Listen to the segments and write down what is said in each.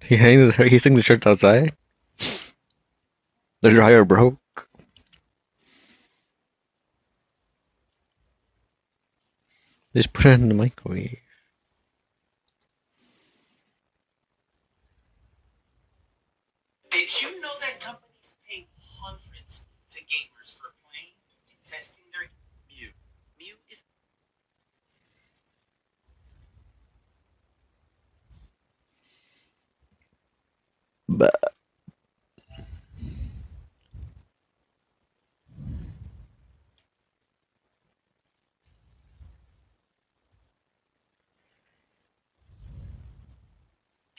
He sings the shirts outside. The dryer broke. Just put it in the microwave. Did you know that companies pay hundreds to gamers for playing and testing their Mew? Mew is But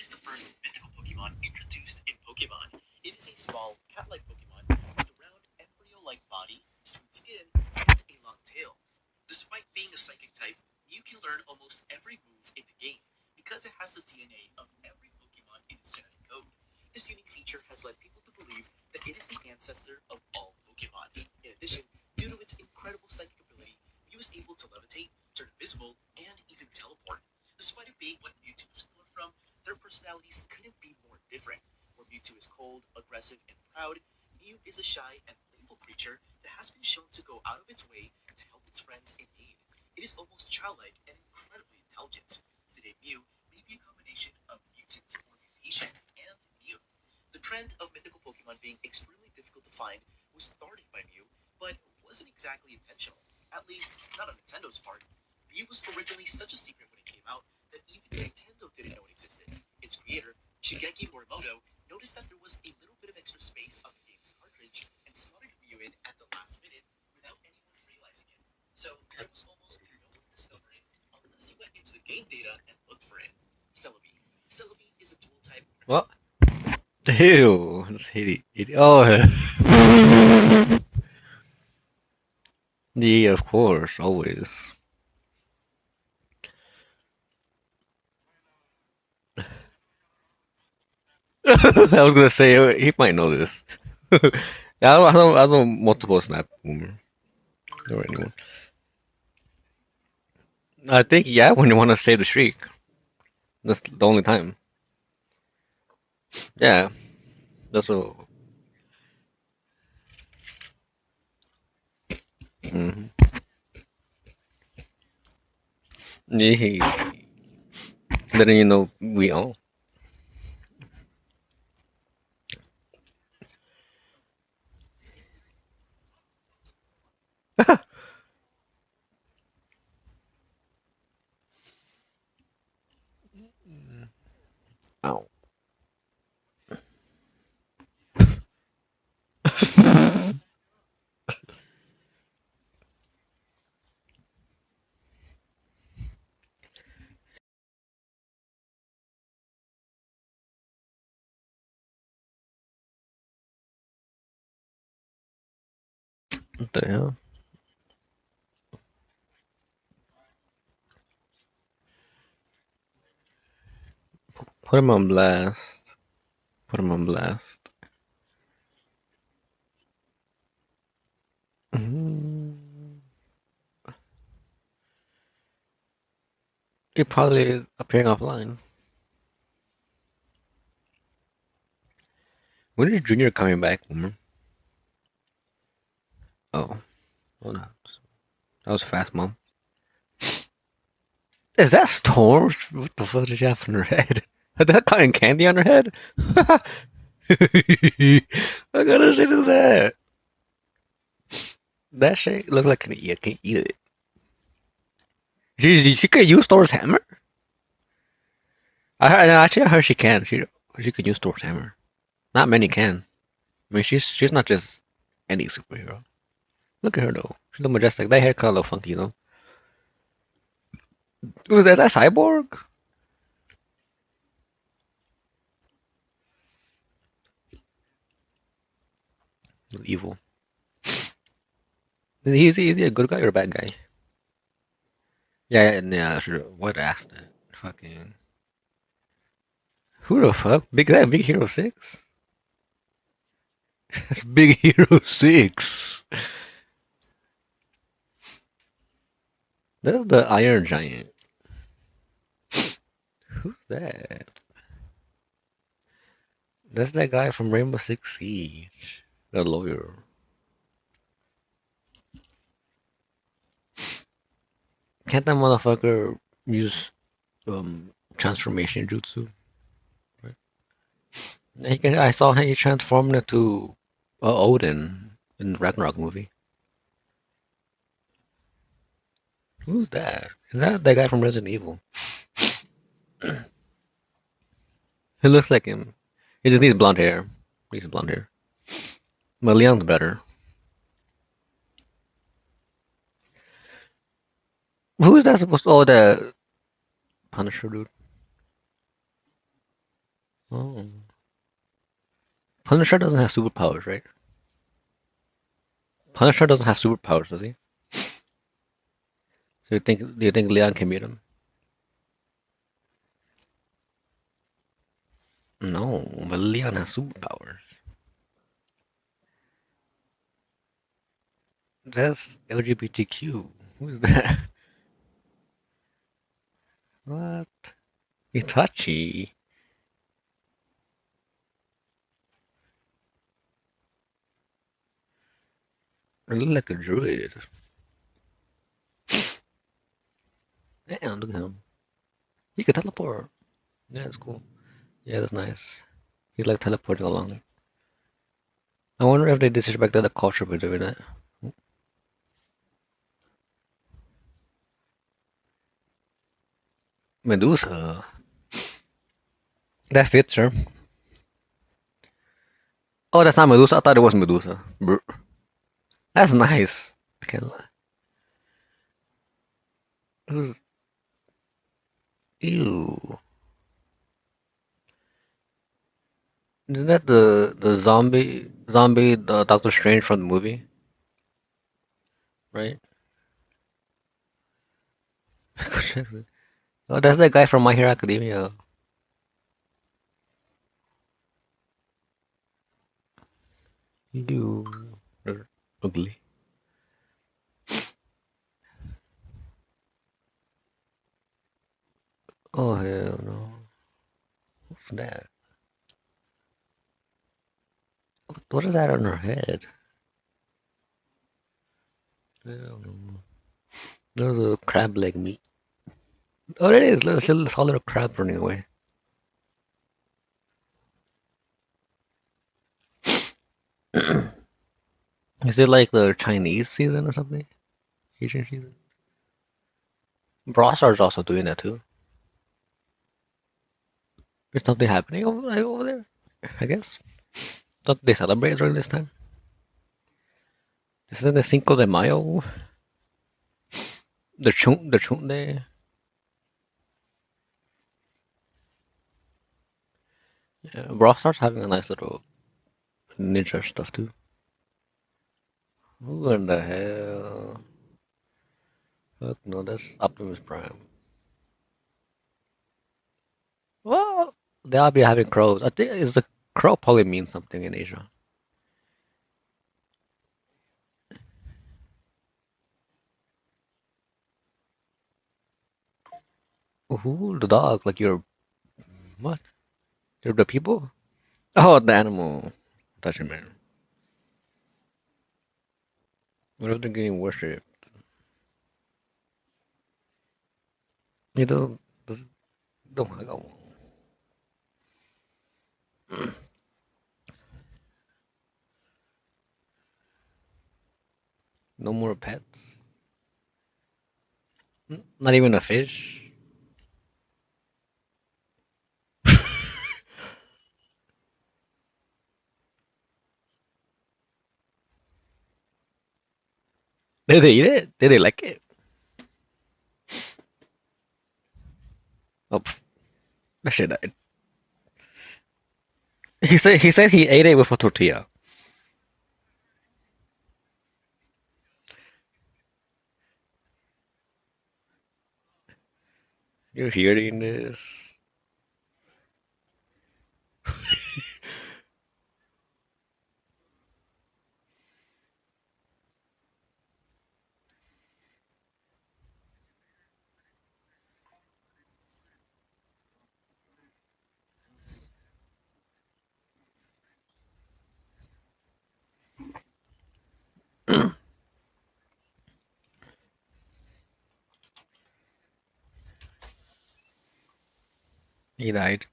the first mythical Pokemon introduced in Pokemon. It is a small, cat-like Pokemon with a round embryo-like body, smooth skin, and a long tail. Despite being a psychic type, Mew can learn almost every move in the game because it has the DNA of every Pokemon in its genetic code. This unique feature has led people to believe that it is the ancestor of all Pokemon. In addition, due to its incredible psychic ability, Mew is able to levitate, turn invisible, and even teleport. Despite it being what Mewtwo is similar from, their personalities couldn't be more different. Where Mewtwo is cold, aggressive, and proud, Mew is a shy and playful creature that has been shown to go out of its way to help its friends in need. It is almost childlike and incredibly intelligent. Today, Mew may be a combination of mutant or mutation and Mew. The trend of mythical Pokemon being extremely difficult to find was started by Mew, but wasn't exactly intentional. At least, not on Nintendo's part. Mew was originally such a secret when it came out that even Nintendo didn't know it existed. Its creator, Shigeki Morimoto, noticed that there was a little bit of extra space on the game's cartridge and slotted Mew in at the last minute without anyone realizing it. So there was almost no one to discover it unless you went into the game data and looked for it. Celebi. Celebi is a dual type. what? Ew. Just hate it. Oh. Yeah, of course, always. I was gonna say he might know this. Yeah, I don't multiple snap boomer or anyone. I think yeah, when you want to save the streak, that's the only time. Yeah, that's a. Mm-hmm. Yeah, then you know we all. Ow. What the hell? Put him on blast. Put him on blast. Mm. He probably is appearing offline. When is Junior coming back? Oh, hold on. That was fast, mom. Is that Storm? What the fuck did she have on her head? Had that cotton candy on her head? What kind of shit is that? That shit looks like you can eat it. She could use Thor's hammer. I heard she can. She could use Thor's hammer. Not many can. I mean, she's not just any superhero. Look at her though. She look majestic. That haircut look funky though. Ooh, is that Cyborg? Evil. Is he a good guy or a bad guy? Yeah. Sure. What asked it? Fucking. Who the fuck? Big Hero 6? That's Big Hero 6. That's the Iron Giant. Who's that? That's that guy from Rainbow Six Siege, the lawyer. Can't that motherfucker use transformation jutsu? Right? He can, I saw he transformed into Odin in the Ragnarok movie. Who's that? Is that the guy from Resident Evil? He looks like him. He just needs blonde hair. He needs blonde hair. But Leon's better. Who is that supposed to? Oh, the Punisher dude. Oh, Punisher doesn't have superpowers, right? Punisher doesn't have superpowers, does he? So do you think Leon can beat him? No, but Leon has superpowers. That's LGBTQ. Who's that? What? Itachi. I look like a druid. Damn, look at him. He can teleport. Yeah, that's cool. Yeah, that's nice. He's like teleporting along. I wonder if they disrespected the culture by doing that. Medusa. That fits her. Oh, that's not Medusa. I thought it was Medusa. That's nice. Who's ew? Isn't that the zombie Doctor Strange from the movie, right? Oh, that's that guy from My Hero Academia. Ew. They're ugly. Oh hell no. What's that? What is that on her head? Hell no. There's a crab leg meat. Oh, it is. There's a little solid crab running away. Is it like the Chinese season or something? Asian season? Brawl Stars also doing that too. There's something happening over there, I guess. Don't they celebrate during this time? This is the Cinco de Mayo, the Chun Day. Yeah, Brawl Stars having a nice little ninja stuff too. Who in the hell? Fuck no, that's Optimus Prime. Well, they all be having crows. I think it's a crow probably means something in Asia. Who the dog? Like you're what? You're the people? Oh, the animal. Touch it, man. What if they're getting worshipped? He doesn't don't go. No more pets. Not even a fish. Did they eat it? Did they like it? Oh, pff, that shit died. He said he ate it with a tortilla. You're hearing this? He died.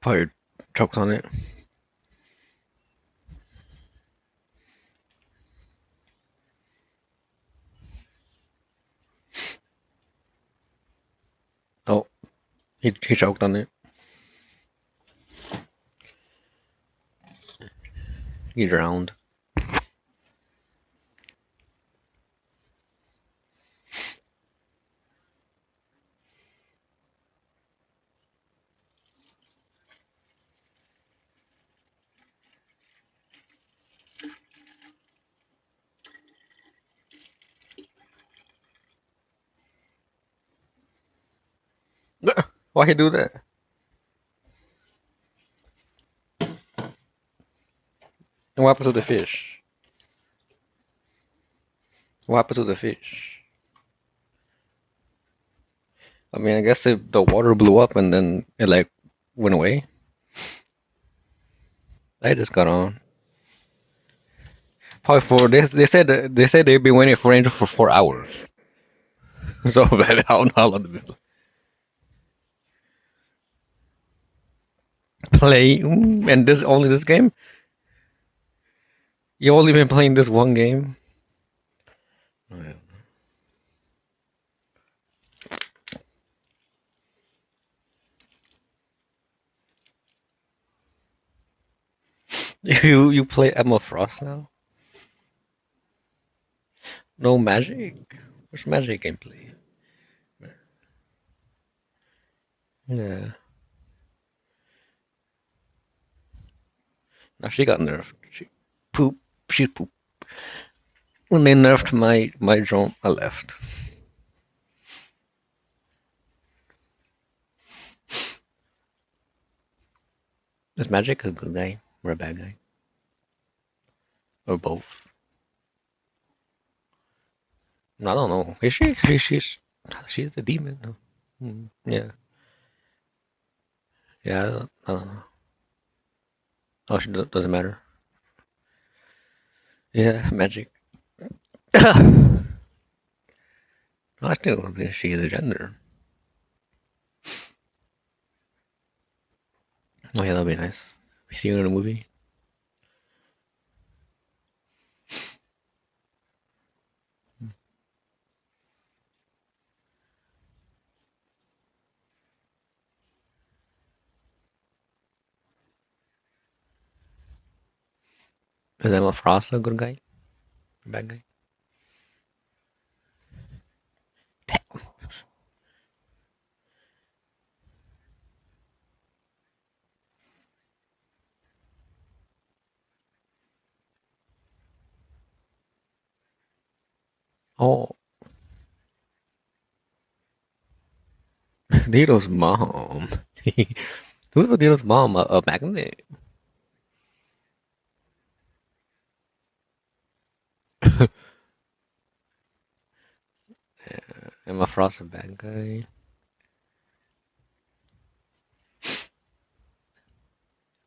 Probably choked on it. Oh, he choked on it. He drowned. Why he do that? And what happened to the fish? What happened to the fish? I mean, I guess the water blew up and then it like went away. I just got on. Probably for they said they've been waiting for Angel for 4 hours. So bad. I don't know how long they've been play. And this only this game. You only been playing this one game. Oh, yeah. You play Emma Frost now? No magic. Where's magic gameplay? Yeah. Now she got nerfed. She poop. She poop. When they nerfed my drone, I left. Is magic a good guy or a bad guy or both? I don't know. Is she? She's the demon. No. Yeah. Yeah. I don't know. Oh, she doesn't matter. Yeah, magic. I still think she is a gender. Oh yeah, that'd be nice. We see her in a movie. Is Emma Frost a good guy? A bad guy? Oh, Dito's mom. Who's with Dito's mom? A magnet? Emma Frost a bad guy?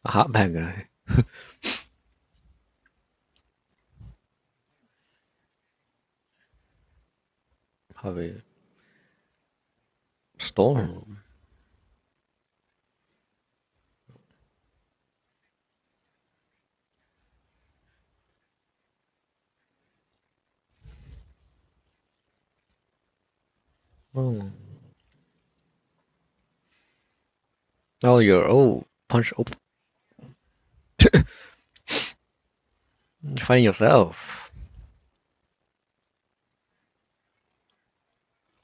A hot bad guy? Probably Storm. Oh, oh, you're punch. Oh, find yourself.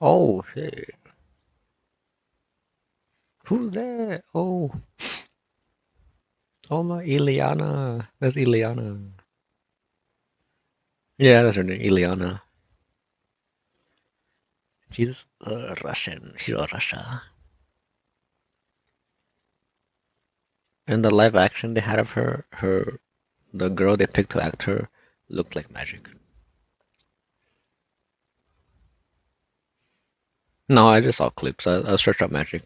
Oh shit. Who's that? Oh my Ileana. That's Ileana. Yeah, that's her name, Ileana. She's Russian. She's Russia. And the live action they had of the girl they picked to act her looked like magic. No, I just saw clips. I searched up magic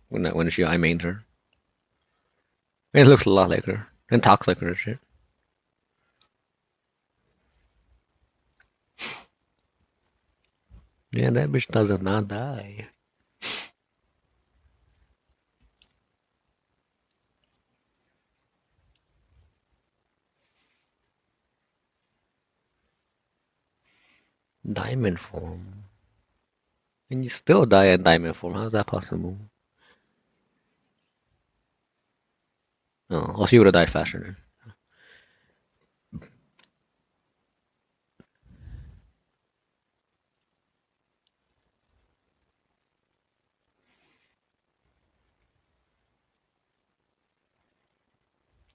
when I mained her. It looks a lot like her and talks like her and shit. Yeah, that bitch does not die. Diamond form. And you still die in diamond form. How's that possible? Oh, she would have died faster then.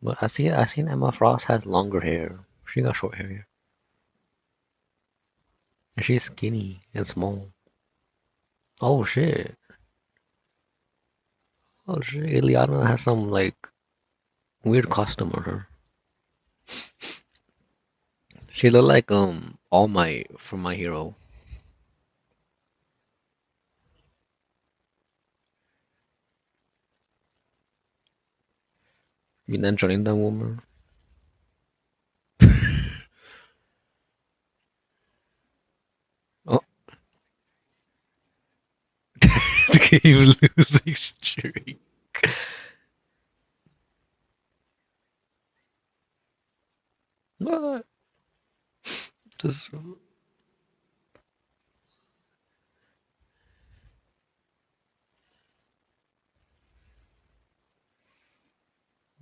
But I seen Emma Frost has longer hair. She got short hair, and she's skinny and small. Oh shit! Oh shit! Ileana has some like weird costume on her. She look like All Might from My Hero. You know, joining that woman. Oh, he's losing streak. What? Just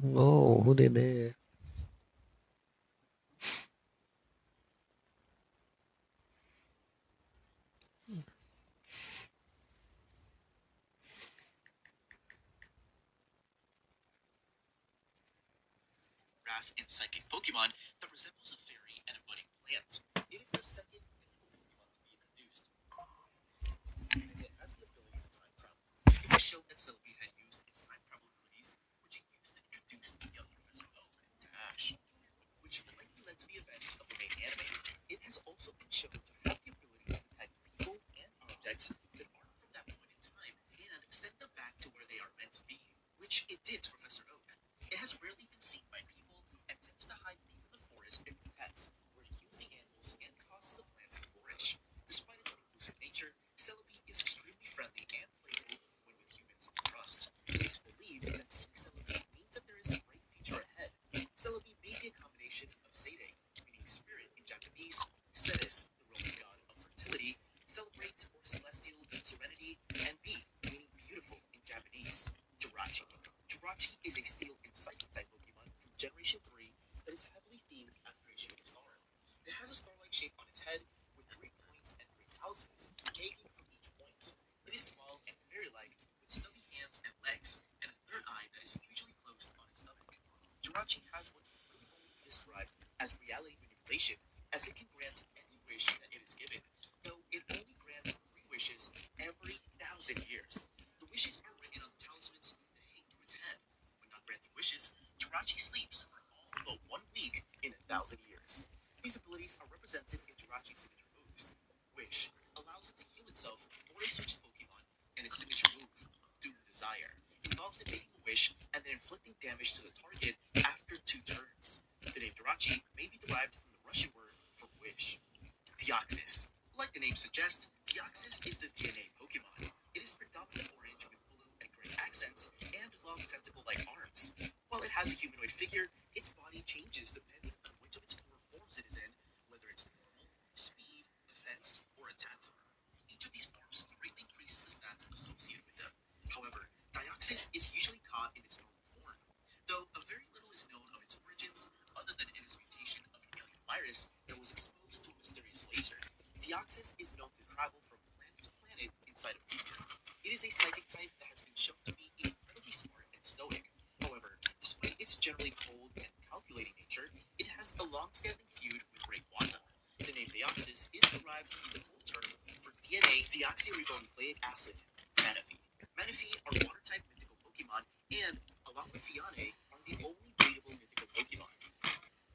oh, who did that? Grass and psychic Pokemon that resembles a fairy and a budding plant. It is the second mythical Pokemon to be introduced, as it has the ability to time travel. It was shown that Celebi had used its time travel abilities, which it used to introduce young Professor Oak to Ash, which likely led to the events of the main anime. It has also been shown to have the ability to detect people and objects that aren't from that point in time and send them back to where they are meant to be, which it did to Professor Oak. It has rarely been seen by people and tends to hide deep in the forest it protects, where it heals the animals and causes the plants to flourish. Despite its reclusive nature, Celebi is extremely friendly and playful when with humans it trusts. It's believed that seeing Celebi means that there is a bright future ahead. Celebi may be a combination of Seidei, meaning spirit in Japanese, Cetus, the Roman god of fertility, celebrate or celestial serenity, and Bi, meaning beautiful in Japanese. Jirachi. Jirachi is a steel and psychic type Pokemon from Generation 3 that is heavily themed after a shooting star. It has a star-like shape on its head with three points and three talismans hanging from each point. It is small and fairy-like with stubby hands and legs and a third eye that is usually closed on its stomach. Jirachi has what can really only be described as reality manipulation, as it can grant any wish that it is given, though it only grants three wishes every 1,000 years. The wishes are written on talismans that hang from its head. When not granting wishes, Jirachi sleeps for all but 1 week in 1,000 years. These abilities are represented in Jirachi's signature moves. Wish allows it to heal itself or a switched Pokemon, and its signature move, Doom Desire, involves it making a wish and then inflicting damage to the target after 2 turns. The name Jirachi may be derived from the Russian word for wish. Deoxys. Like the name suggests, Deoxys is the DNA Pokemon. It is predominantly orange with blue and gray accents and long tentacle-like arms. While it has a humanoid figure, its body changes depending on which of its four forms it is in, whether it's normal, speed, defense, or attack form. Each of these forms greatly increases the stats associated with them. However, Dioxys is usually caught in its normal form. Though a very little is known of its origins, other than it is a mutation of an alien virus that was exposed to a mysterious laser. Deoxys is known to travel from planet to planet inside of ether. It is a psychic type that has been shown to be incredibly smart and stoic. However, despite its generally cold and calculating nature, it has a long-standing feud with Rayquaza. The name Deoxys is derived from the full term for DNA deoxyribonucleic acid, Manaphy. Manaphy are water-type mythical Pokemon, and, along with Fiane, are the only breedable mythical Pokemon.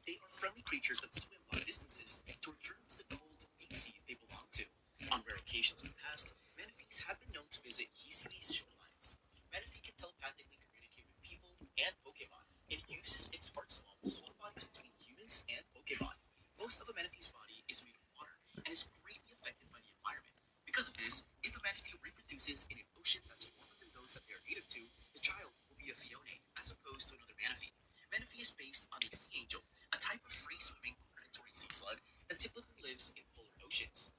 They are friendly creatures that swim long distances to return to the cold, deep sea they belong to. On rare occasions in the past, Manaphys have been known to visit Hisimi's shorelines. Manaphy can telepathically communicate with people and Pokemon. It uses its heart swamp to swap bodies between humans and Pokemon. Most of a Manaphy's body is made of water and is greatly affected by the environment. Because of this, if a Manaphy reproduces in an ocean that's warmer than those that they are native to, the child will be a Fione as opposed to another Manaphy. Manaphy is based on a sea angel, a type of free-swimming predatory sea slug that typically lives in polar oceans.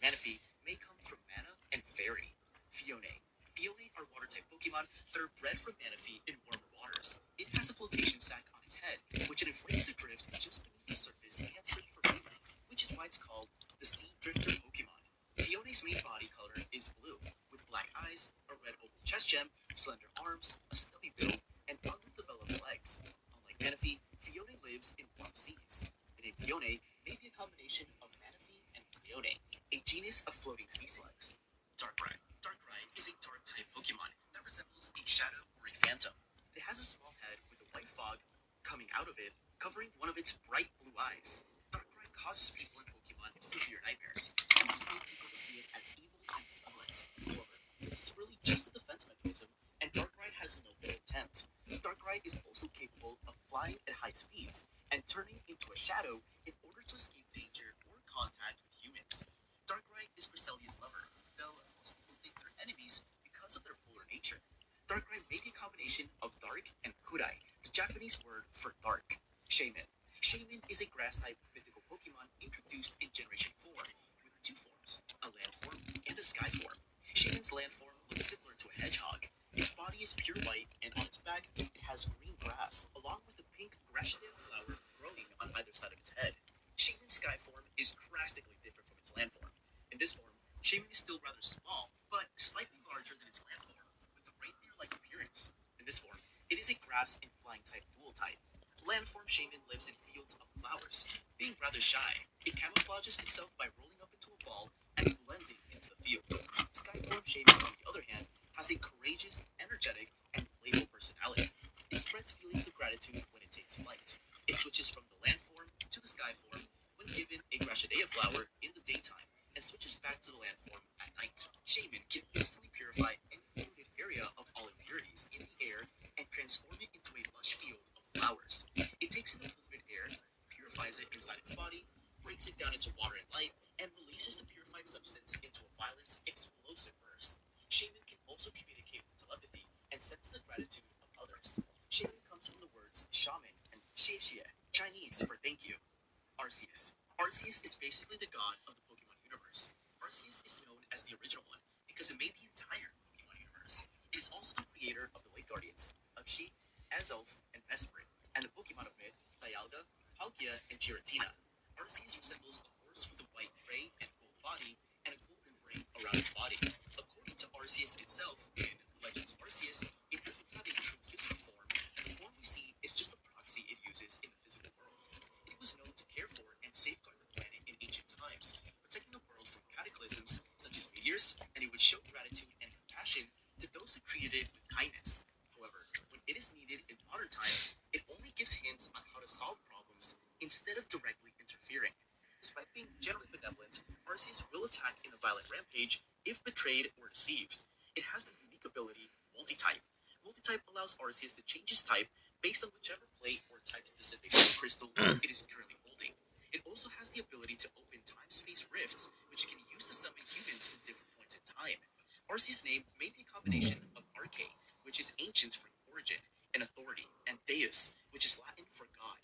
Manaphy may come from mana and fairy. Fione. Fione are water-type Pokemon that are bred from Manaphy in warmer waters. It has a flotation sac on its head, which it inflates to drift just beneath the surface and search for food, which is why it's called the Sea Drifter Pokemon. Fione's main body color is blue, with black eyes, a red oval chest gem, slender arms, a stubby build, and underdeveloped legs. Unlike Manaphy, Fione lives in warm seas. The name Fione may be a combination of Manaphy and Prione, a genus of floating sea slugs. Darkrai. Darkrai is a dark-type Pokemon that resembles a shadow or a phantom. It has a small head with a white fog coming out of it, covering one of its bright blue eyes. Darkrai causes people in Pokemon severe nightmares. This has made people see it as evil and malevolent. However, this is really just a defense mechanism, and Darkrai has no ill intent. Darkrai is also capable of flying at high speeds and turning into a shadow in order to escape danger or contact with humans. Darkrai is Cresselia's lover, though most people think they're enemies because of their polar nature. Darkrai may be a combination of dark and kurai, the Japanese word for dark. Shaman. Shaman is a grass-type mythical Pokemon introduced in Generation 4 with two forms, a land form and a sky form. Shaman's land form looks similar to a hedgehog. Its body is pure white, and on its back it has green grass, along with a pink grashadale flower growing on either side of its head. Shaman's sky form is drastically different from its land form. In this form, Shaman is still rather small, but slightly larger than its land form, with a reindeer-like appearance. In this form, it is a grass and flying type dual type. Landform Shaman lives in fields of flowers. Being rather shy, it camouflages itself by rolling up into a ball and blending into the field. Skyform Shaman, on the other hand, has a courageous, energetic, and playful personality. It spreads feelings of gratitude when it takes flight. It switches from the land form to the sky form when given a Grashadea flower in the daytime and switches back to the land form at night. Shaman can instantly purify any polluted area of all impurities in the air and transform it into a lush field of flowers. It takes in the polluted air, purifies it inside its body, breaks it down into water and light, and releases the purified substance into a violent, explosive burst. Shaman can also communicate with telepathy and sense the gratitude of others. Shaman comes from the words shaman and xie, Chinese for thank you. Arceus. Arceus is basically the god of the Pokemon universe. Arceus is known as the original one because it made the entire Pokemon universe. It is also the creator of the Lake Guardians, Uxie, Azelf, and Mesprit, and the Pokemon of myth, Dialga, Palkia, and Giratina. Arceus resembles a horse with a white gray and gold body and a golden ring around its body. According to Arceus itself in Legends Arceus, it doesn't have a true physical form, and the form we see is just the proxy it uses in the physical world. It was known to care for and safeguard the planet in ancient times, protecting the world from cataclysms such as meteors, and it would show gratitude and compassion to those who treated it with kindness. However, when it is needed in modern times, it only gives hints on how to solve problems instead of directly interfering. Despite being generally benevolent, Arceus will attack in a violent rampage if betrayed or deceived. It has the unique ability Multi-Type. Multi-Type allows Arceus to change his type based on whichever plate or type-specific crystal it is currently holding. It also has the ability to open time-space rifts, which it can use to summon humans from different points in time. Arceus' name may be a combination of Arche, which is ancient for origin and authority, and Deus, which is Latin for God.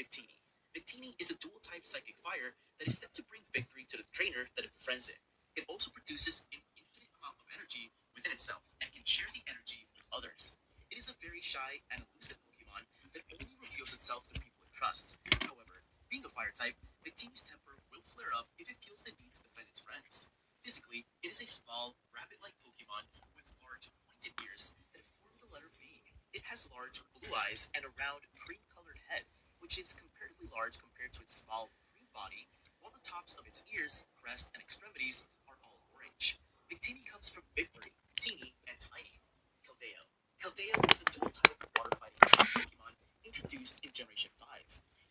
Victini. Victini is a dual-type psychic fire that is said to bring victory to the trainer that it befriends it. It also produces an infinite amount of energy within itself and can share the energy with others. It is a very shy and elusive Pokemon that only reveals itself to people it trusts. However, being a fire type, Victini's temper will flare up if it feels the need to defend its friends. Physically, it is a small, rabbit-like Pokemon with large, pointed ears that form the letter V. It has large blue eyes and a round, cream-colored head, which is comparatively large compared to its small green body, while the tops of its ears, crest, and extremities are all orange. Victini comes from victory, teeny, and tiny. Keldeo. Keldeo is a dual-type water-fighting Pokemon introduced in Generation 5.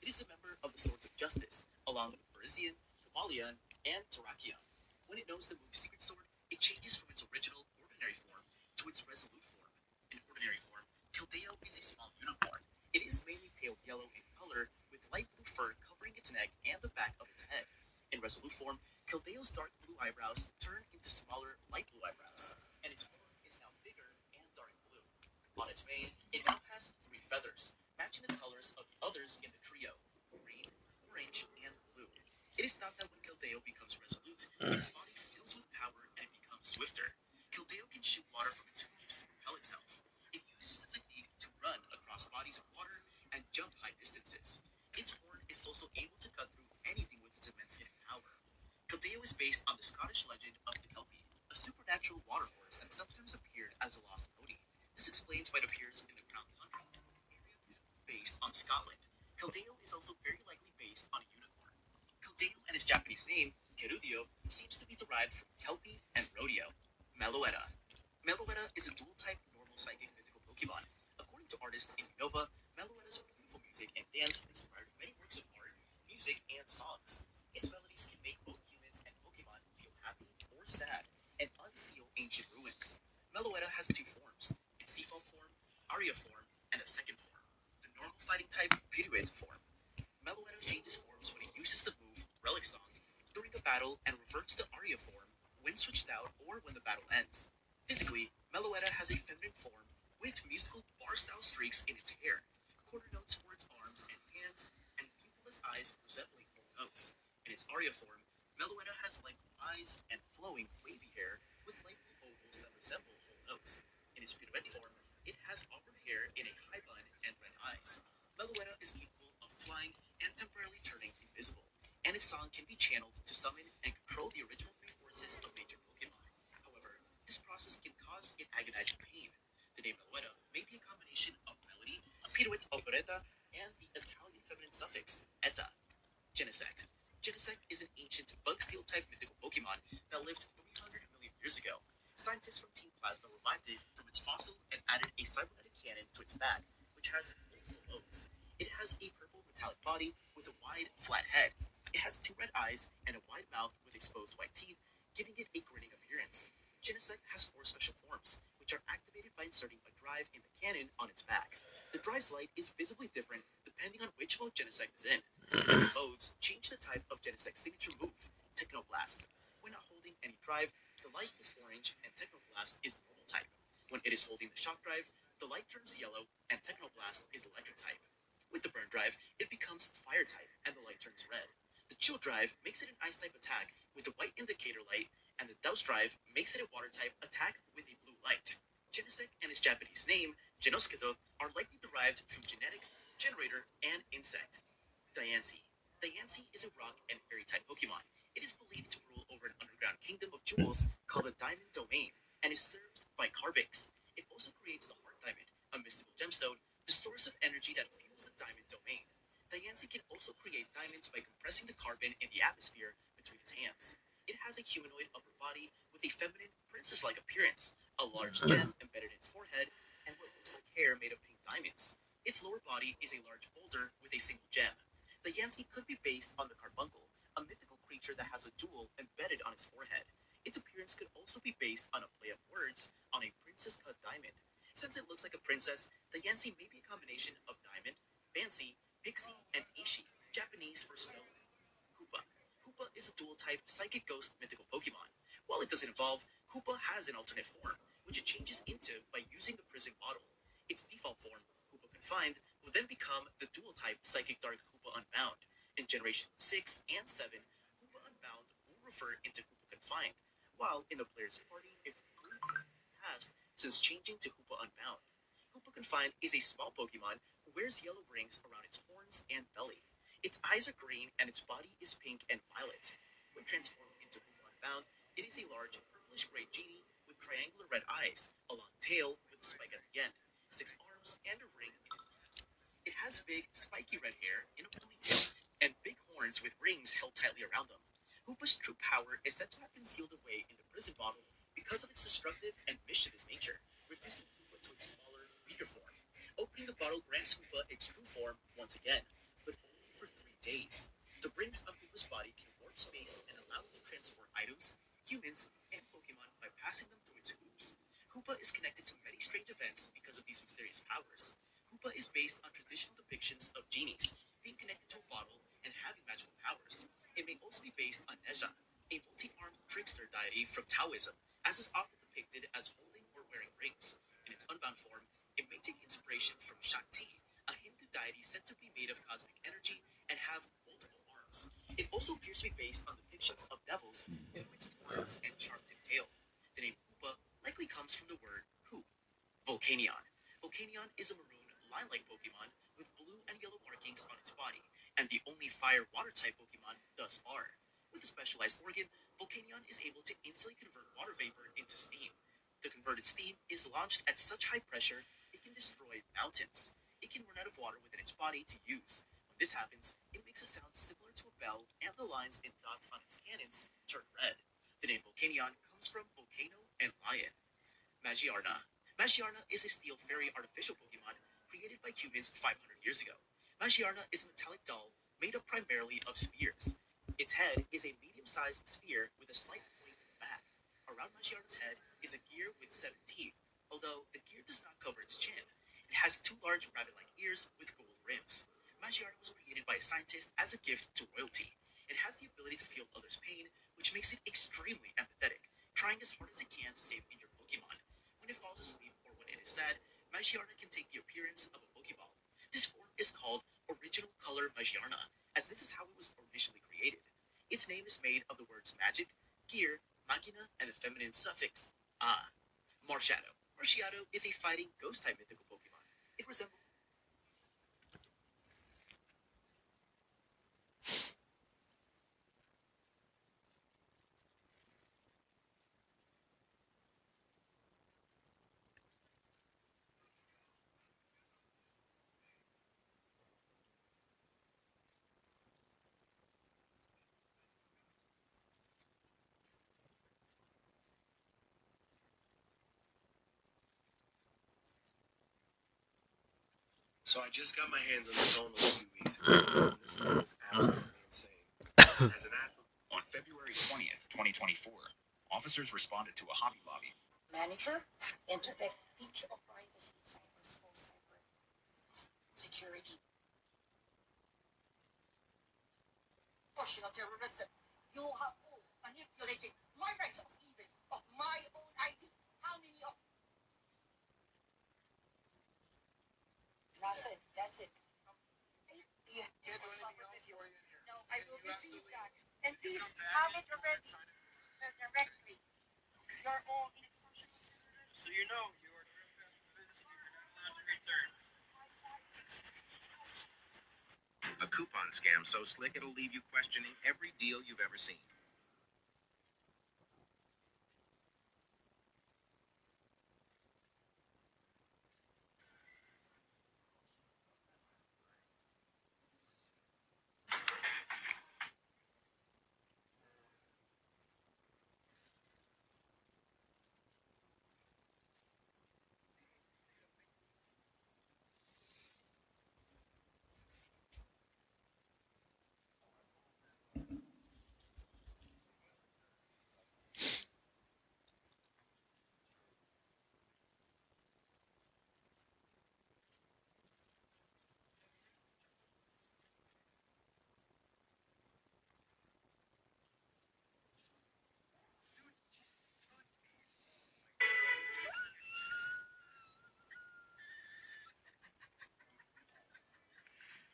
It is a member of the Swords of Justice, along with Virizion, Himalayan, and Terrakion. When it knows the move Secret Sword, it changes from its original ordinary form to its resolute form. In ordinary form, Keldeo is a small unicorn. It is mainly pale yellow in color, with light blue fur covering its neck and the back of its head. In resolute form, Keldeo's dark blue eyebrows turn into smaller light blue eyebrows, and its form is now bigger and dark blue. On its mane, it now has three feathers, matching the colors of the others in the trio green, orange, and blue. It is thought that when Keldeo becomes resolute, its body fills with power and it becomes swifter. Keldeo can shoot water from its hooves to propel itself. It uses the technique to run across bodies of water and jump high distances. Its horn is also able to cut through anything with its immense hitting power. Keldeo is based on the Scottish legend of the Kelpie, a supernatural water horse that sometimes appeared as a lost pony. This explains why it appears in the Crown Tundra, area based on Scotland. Keldeo is also very likely based on a unicorn. Keldeo and its Japanese name, Kerudio, seems to be derived from Kelpie and Rodeo. Meloetta. Meloetta is a dual-type normal psychic mythical Pokemon. According to artist Inunova, Meloetta's beautiful music and dance inspired many works of art, music, and songs. Its melodies can make both humans and Pokemon feel happy or sad and unseal ancient ruins. Meloetta has two forms, its default form, Aria form, and a second form, the normal fighting type Pituit form. Meloetta changes forms when it uses the move Relic Song during a battle and reverts to Aria form when switched out or when the battle ends. Physically, Meloetta has a feminine form with musical bar-style streaks in its hair, quarter notes for its arms and hands, and pupilless eyes resembling whole notes. In its Aria form, Meloetta has light blue eyes and flowing, wavy hair with light blue ovals that resemble whole notes. In its Pirouette form, it has auburn hair in a high bun and red eyes. Meloetta is capable of flying and temporarily turning invisible, and its song can be channeled to summon and control the original three forces of nature Pokemon. However, this process can cause it agonizing pain. The name Meloetta may be a combination of melody, Pirouette's operetta, and the Italian feminine suffix eta. Genesect. Genesect is an ancient bug steel type mythical Pokemon that lived 300 million years ago. Scientists from Team Plasma revived it from its fossil and added a cybernetic cannon to its back, which has multiple modes. It has a purple metallic body with a wide, flat head. It has two red eyes and a wide mouth with exposed white teeth, giving it a grinning appearance. Genesect has four special forms, which are activated by inserting a drive in the cannon on its back. The drive's light is visibly different depending on which mode Genesect is in. The different modes change the type of Genesect's signature move, Technoblast. When not holding any drive, the light is orange and Technoblast is normal type. When it is holding the shock drive, the light turns yellow and Technoblast is electric type. With the burn drive, it becomes fire type and the light turns red. The chill drive makes it an ice type attack with a white indicator light, and the douse drive makes it a water type attack with a blue light. Genesect and its Japanese name, Genosketo, are likely derived from genetic, generator, and insect. Diancie. Diancie is a rock and fairy type Pokemon. It is believed to rule over an underground kingdom of jewels called the Diamond Domain and is served by Carbix. It also creates the Heart Diamond, a mystical gemstone, the source of energy that fuels the Diamond Domain. Diancie can also create diamonds by compressing the carbon in the atmosphere between its hands. It has a humanoid upper body with a feminine, princess like appearance, a large gem embedded in its forehead, and what looks like hair made of pink diamonds. Its lower body is a large boulder with a single gem. The Yancy could be based on the carbuncle, a mythical creature that has a jewel embedded on its forehead. Its appearance could also be based on a play of words on a princess cut diamond. Since it looks like a princess, the Yancy may be a combination of diamond, fancy, pixie, and ishi, Japanese for stone. Koopa. Koopa is a dual type psychic ghost mythical Pokemon. While it doesn't evolve, Koopa has an alternate form, which it changes into by using the prison bottle. Its default form, Koopa Confined, will then become the dual type Psychic Dark Koopa Unbound. In Generation 6 and 7, Koopa Unbound will revert into Koopa Confined, while in the player's party, if Koopa passed since changing to Koopa Unbound. Koopa Confined is a small Pokemon who wears yellow rings around its horns and belly. Its eyes are green and its body is pink and violet. When transformed into Koopa Unbound, it is a large purplish gray genie with triangular red eyes, a long tail with a spike at the end, six arms, and a ring in its chest. It has big, spiky red hair in a ponytail and big horns with rings held tightly around them. Hoopa's true power is said to have been sealed away in the prison bottle because of its destructive and mischievous nature, reducing Hoopa to its smaller, weaker form. Opening the bottle grants Hoopa its true form once again, but only for 3 days. The rings on Hoopa's body can warp space and allow it to transport items, humans, and Pokemon by passing them through its hoops. Hoopa is connected to many strange events because of these mysterious powers. Hoopa is based on traditional depictions of genies being connected to a bottle and having magical powers. It may also be based on Neja, a multi-armed trickster deity from Taoism, as is often depicted as holding or wearing rings. In its unbound form, it may take inspiration from Shakti, a Hindu deity said to be made of cosmic energy and have multiple arms. It also appears to be based on depictions of devils, two-winged horns, and sharp-tipped tail. The name Koopa likely comes from the word koop, Volcanion. Volcanion is a maroon lion-like Pokemon with blue and yellow markings on its body, and the only fire-water type Pokemon thus far. With a specialized organ, Volcanion is able to instantly convert water vapor into steam. The converted steam is launched at such high pressure it can destroy mountains. It can run out of water within its body to use. When this happens, it makes a sound similar to a bell, and the lines and dots on its cannons turn red. The name Volcanion comes from volcano and lion. Magiarna. Magiarna is a steel fairy artificial Pokemon created by humans 500 years ago. Magiarna is a metallic doll made up primarily of spheres. Its head is a medium-sized sphere with a slight point in the back. Around Magiarna's head is a gear with 7 teeth, although the gear does not cover its chin. It has two large rabbit-like ears with gold rims. Magiarna was created by a scientist as a gift to royalty. It has the ability to feel others' pain, which makes it extremely empathetic, trying as hard as it can to save injured Pokemon. When it falls asleep or when it is sad, Magiarna can take the appearance of a Pokeball. This form is called Original Color Magiarna, as this is how it was initially created. Its name is made of the words magic, gear, machina, and the feminine suffix a. Marshadow. Marshadow is a fighting ghost-type mythical Pokemon. It resembles So I just got my hands on the tone a few weeks ago, and this thing is absolutely insane. As an athlete, on February 20th, 2024, officers responded to a Hobby Lobby. Manager, enter the breach of privacy in cyber security. Portion of terrorism. You have all manipulated my rights of even of my own ID. How many of That's it. That's it. You can't do anything else for you. No, I will retrieve that. And please have it already directly. You're all in extortion. So you know you are trespassing the business and you're not allowed to return. A coupon scam so slick it'll leave you questioning every deal you've ever seen.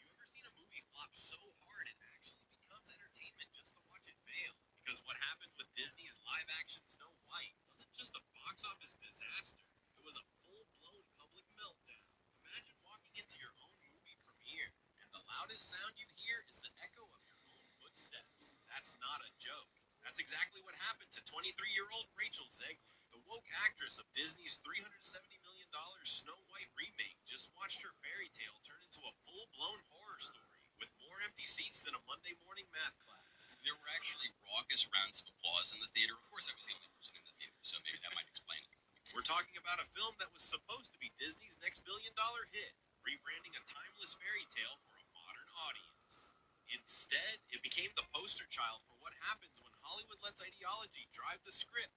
You ever seen a movie flop so hard it actually becomes entertainment just to watch it fail? Because what happened with Disney's live action Snow White wasn't just a box office disaster, it was a full blown public meltdown. Imagine walking into your own movie premiere, and the loudest sound you hear is the echo of your own footsteps. That's not a joke. That's exactly what happened to 23-year-old Rachel Zegler. The woke actress of Disney's $370 million Snow White remake just watched her fairy tale turn into a full-blown horror story with more empty seats than a Monday morning math class. There were actually raucous rounds of applause in the theater. Of course, I was the only person in the theater, so maybe that might explain it. We're talking about a film that was supposed to be Disney's next billion-dollar hit, rebranding a timeless fairy tale for a modern audience. Instead, it became the poster child for what happens when Hollywood lets ideology drive the script.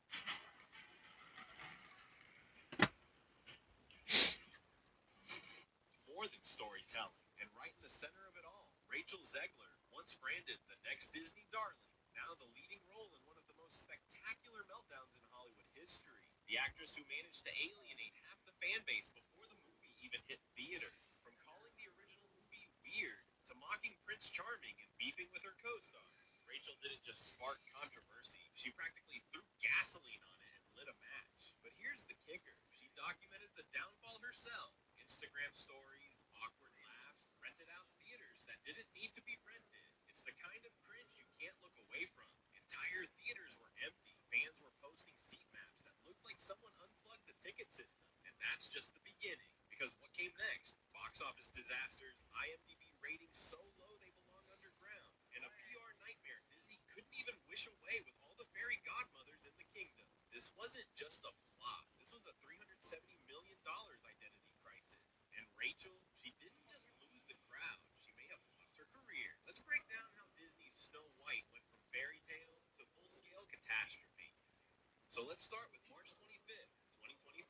More than storytelling, and right in the center of it all, Rachel Zegler, once branded the next Disney darling, now the leading role in one of the most spectacular meltdowns in Hollywood history. The actress who managed to alienate half the fan base before the movie even hit theaters, from calling the original movie weird to mocking Prince Charming and beefing with her co-stars. Rachel didn't just spark controversy, she practically threw gasoline on it and lit a match. But here's the kicker, she documented the downfall herself. Instagram stories, awkward laughs, rented out theaters that didn't need to be rented. It's the kind of cringe you can't look away from. Entire theaters were empty. Fans were posting seat maps that looked like someone unplugged the ticket system. And that's just the beginning. Because what came next? Box office disasters, IMDb ratings so low they belong underground, and a PR nightmare Disney couldn't even wish away with all the fairy godmothers in the kingdom. This wasn't just a flop. This was a $370 million identity crisis. And Rachel, she didn't just lose the crowd, she may have lost her career. Let's break down how Disney's Snow White went from fairy tale to full-scale catastrophe. So let's start with March 25th, 2025.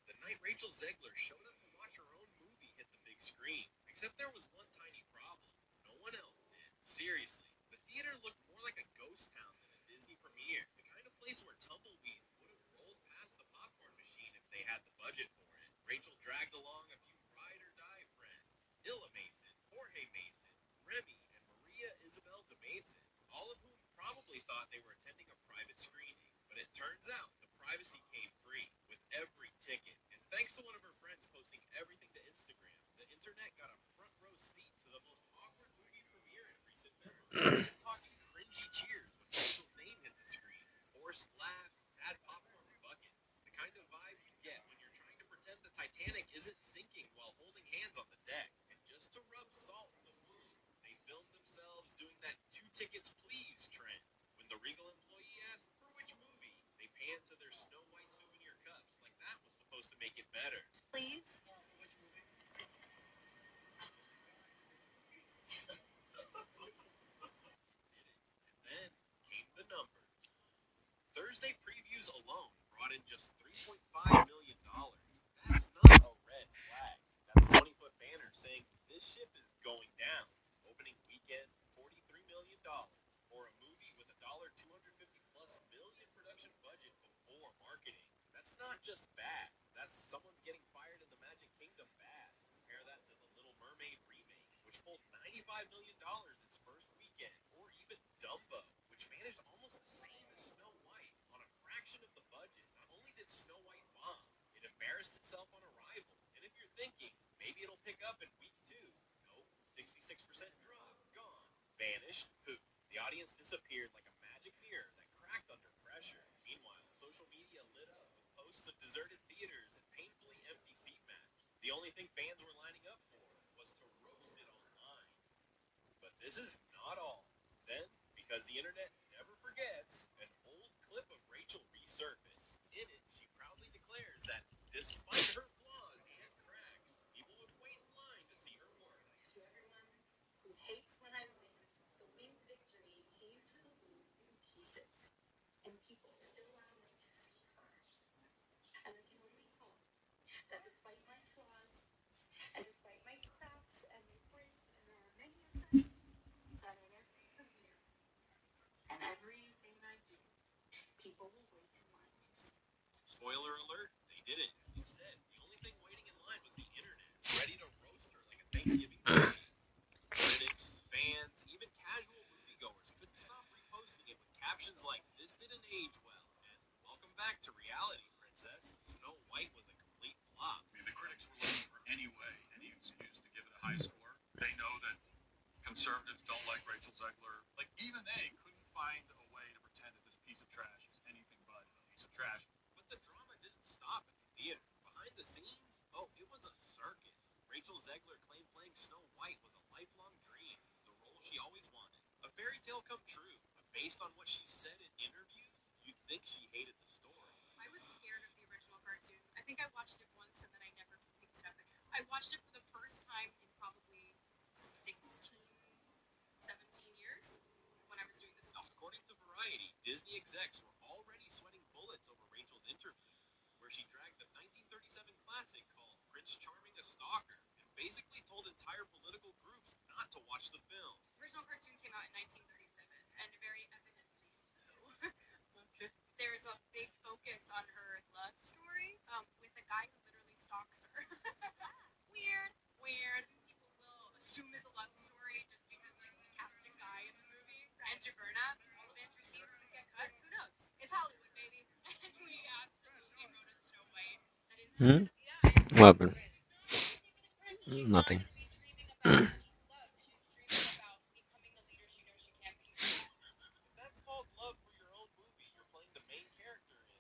The night Rachel Zegler showed up to watch her own movie hit the big screen. Except there was one tiny problem. No one else did. Seriously, the theater looked more like a ghost town than a Disney premiere. The kind of place where tumbleweeds would have rolled past the popcorn machine if they had the budget for it. Rachel dragged along a few ride or die friends. Illa Mason, Jorge Mason, Remy, and Maria Isabel de Mason, all of whom probably thought they were attending a private screening. But it turns out the privacy came free with every ticket. And thanks to one of her friends posting everything to Instagram, the internet got a front row seat to the most awkward movie premiere in recent memory. I'm talking cringy cheers when Rachel's name hit the screen, forced laughs, sad popcorn buckets, the kind of vibe you get when you're trying to pretend the Titanic isn't sinking while holding hands on the deck. And just to rub salt in the wound, they filmed themselves doing that two tickets please trend. When the Regal employee asked, for which movie? They panned to their Snow White souvenir cups, like that was supposed to make it better. Please? Which movie? And then came the numbers. Thursday previews alone brought in just $3.5 million. That's not a red flag. That's a 20-foot banner saying this ship is going down. Opening weekend, $43 million for a movie with a $250+ million production budget before marketing. That's not just bad. That's someone's getting fired in the Magic Kingdom bad. Compare that to the Little Mermaid remake, which pulled $95 million its first weekend, or even Dumbo, which managed almost the same as Snow White on a fraction of the budget. Not only did Snow White bomb, it embarrassed itself on arrival. And if you're thinking, maybe it'll pick up in week 2, nope, 66% drop, gone, vanished, poof. The audience disappeared like a magic mirror that cracked under pressure. Meanwhile, social media lit up with posts of deserted theaters and painfully empty seat maps. The only thing fans were lining up for was to roast it online. But this is not all. Then, because the internet never forgets, an old clip of Rachel resurfaced. In it, she proudly declares that despite her flaws and cracks, people would wait in line to see her work. To everyone who hates when I win, the winged victory came to the Louvre in pieces, and people still wanted to see her. And I can only hope that despite my flaws, and despite my cracks and my breaks, and there are many of them, that at every premiere and everything I do, people will wait in line to see. Spoiler alert, they didn't. Instead, the only thing waiting in line was the internet, ready to roast her like a Thanksgiving turkey. Critics, fans, even casual moviegoers couldn't stop reposting it with captions like, this didn't age well, and welcome back to reality, princess. Snow White was a complete flop. I mean, the critics were looking for any way, any excuse to give it a high score. They know that conservatives don't like Rachel Zegler. Like, even they couldn't find a way to pretend that this piece of trash is anything but a piece of trash. But the drama didn't stop at the theater. Behind the scenes, oh, it was a circus. Rachel Zegler claimed playing Snow White was a lifelong dream, the role she always wanted. A fairy tale come true, but based on what she said in interviews, you'd think she hated the story. I was scared of the original cartoon. I think I watched it once and then I never picked it up again. I watched it for the first time in probably 16, 17 years when I was doing this film. According to Variety, Disney execs were already sweating bullets over Rachel's interviews, where she dragged the 1937 classic called Prince Charming a Stalker, and basically told entire political groups not to watch the film. The original cartoon came out in 1937, and very evidently so. There's a big focus on her love story with a guy who literally stalks her. Weird, weird. People will assume it's a love story just because like we cast a guy in the movie. Andrew Berna, Hmm? What happened? Nothing. That's called love for your own movie you're playing the main character in.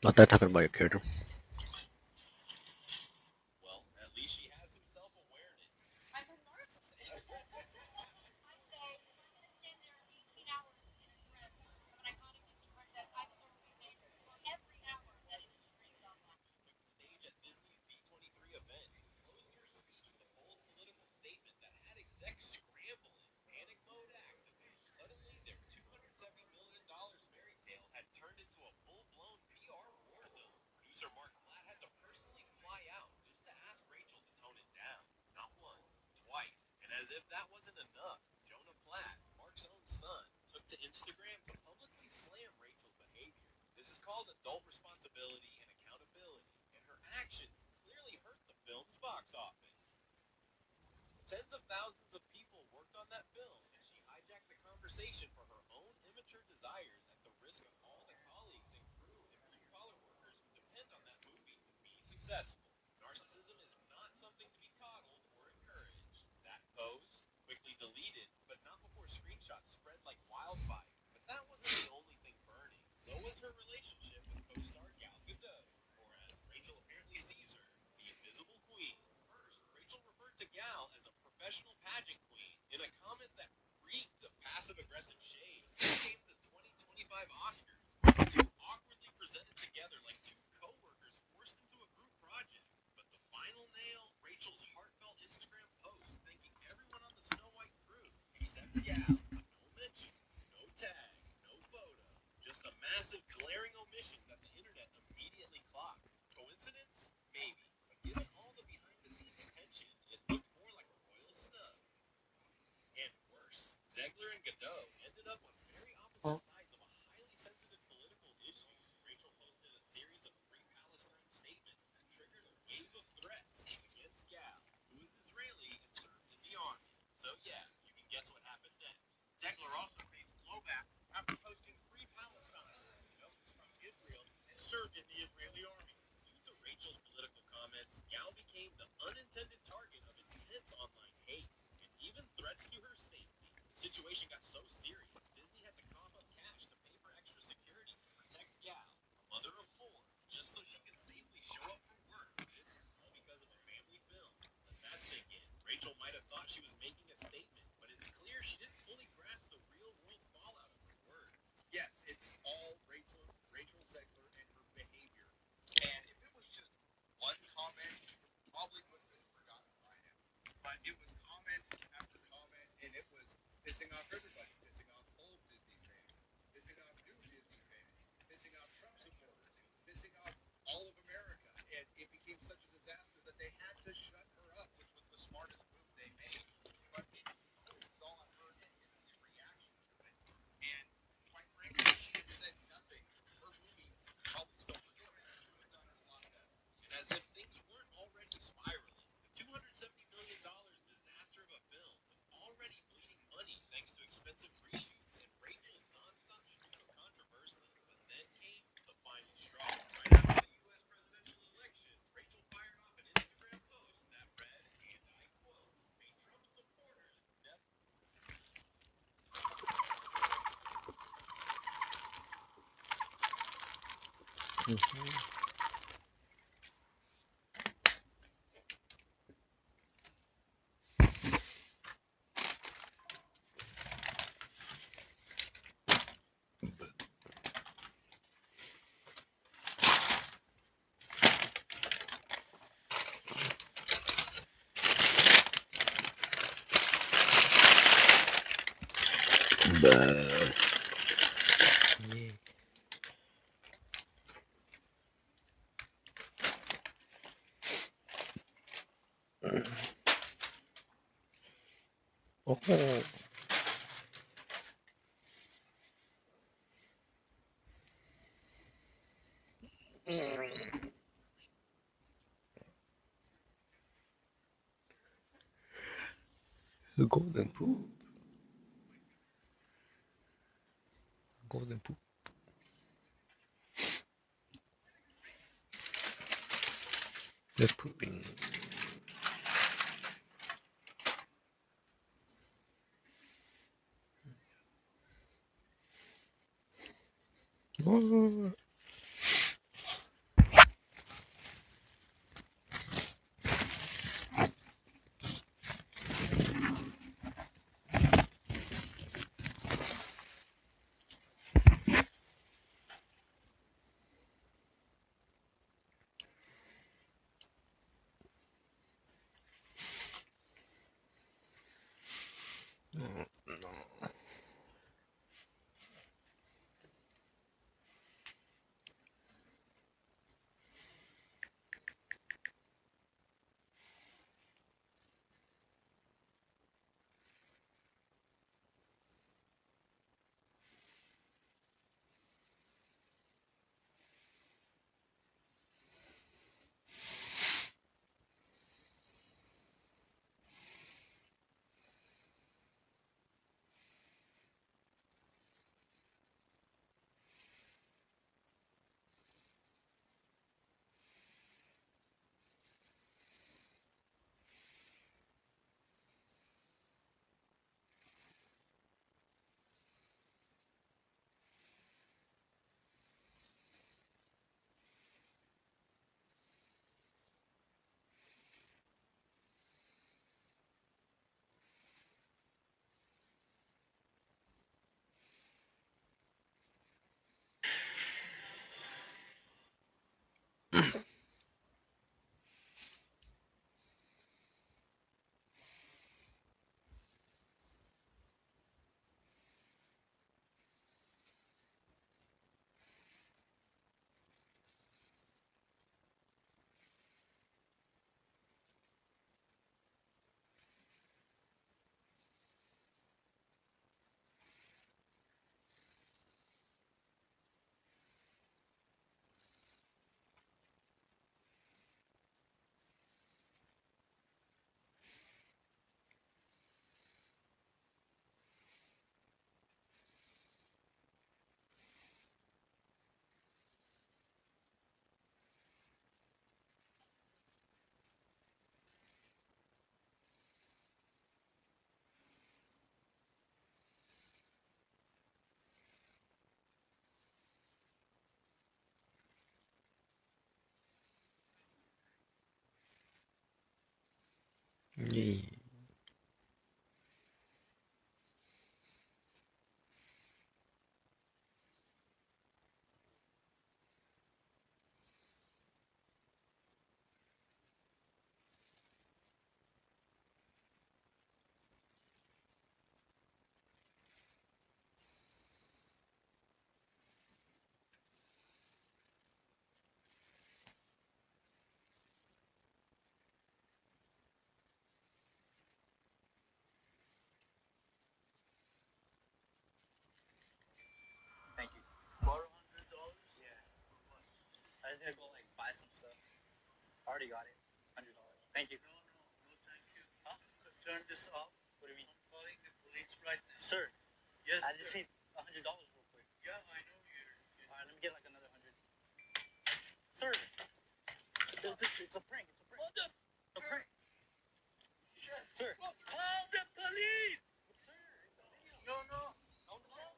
Not that talking about your character. Well, at least she has some self awareness. Took the stage at Disney's D23 event and closed her speech with a bold political statement that had execs scrambling. Panic mode activated. Suddenly, their $270 million fairy tale had turned into a full blown PR war zone. Producer Mark Platt had to personally fly out just to ask Rachel to tone it down. Not once, twice. And as if that wasn't enough, Jonah Platt, Mark's own son, took to Instagram to publicly slam Rachel's behavior. This is called adult responsibility and accountability, and her actions clearly hurt the film's box office. Tens of thousands of people worked on that film, and she hijacked the conversation for her own immature desires at the risk of all the colleagues and crew and blue collar workers who depend on that movie to be successful. Narcissism is not something to be coddled or encouraged. That post, quickly deleted, but not before screenshots spread like wildfire. But that wasn't the only thing burning. So was her relationship with co-star Gal Gadot, or as Rachel apparently sees her, the Invisible Queen. First, Rachel referred to Gal as a professional pageant queen in a comment that reeked of passive-aggressive shade. It became the 2025 Oscars, where the two awkwardly presented together like two co-workers forced into a group project. But the final nail, Rachel's heartfelt Instagram post thanking everyone on the Snow White crew, except Gal. No mention, no tag, no photo. Just a massive glaring omission that the internet immediately clocked. Coincidence? Maybe. But given all the behind the scenes tension, it looked more like a royal snub. And worse, Zegler and Godot ended up on very opposite Oh. sides of a highly sensitive political issue. Rachel posted a series of Free Palestine statements that triggered a wave of threats against Gal, who is Israeli and served in the army. So yeah, you can guess what happened next. Zegler also faced blowback after posting Free Palestine, notes from Israel, and served in the Israeli army. Due to Rachel's political comments, Gal became the unintended target of intense online hate and even threats to her safety. The situation got so serious, Disney had to cough up cash to pay for extra security to protect Gal, a mother of four, just so she could safely show up for work. This all because of a family film. Let that sink in. Rachel might have thought she was making a statement, but it's clear she didn't fully grasp the real world fallout of her words. Yes, it's all Rachel Zegler and her behavior. And if it was just one comment, probably would have been forgotten by now. But it was comment after comment, and it was pissing off everybody, pissing off old Disney fans, pissing off new Disney fans, pissing off Trump supporters, pissing off all of America. And it became such a disaster that they had to shut her up, which was the smartest move they made. But the onus is all on her and Disney's reaction to it. And quite frankly, if she had said nothing, her movie probably still forgiven. She would have done it a lot better. And as if things weren't already spiraling, the $270 million disaster of a film was already bleeding money thanks to expensive reshoots and Rachel's nonstop streak of controversy. But then came the final straw. Right after the U.S. presidential election, Rachel fired off an Instagram post that read, and I quote, "May Trump supporters never." Oh. The golden poop. golden poop. Just pooping. Oh, no. Yeah. Thank you. Borrow $100? Yeah. I just need to go like buy some stuff. I already got it. $100. Thank you. No, no, no, thank you. Huh? Turn this off. What do you mean? I'm calling the police right now. Sir. Yes. I just need $100 real quick. Yeah, I know you're. Alright, let me get like another 100. Sir. It's a prank. It's a prank. What the? A prank. Shit. Sir. Call the police. Sir, it's a video. No, no. Call the police.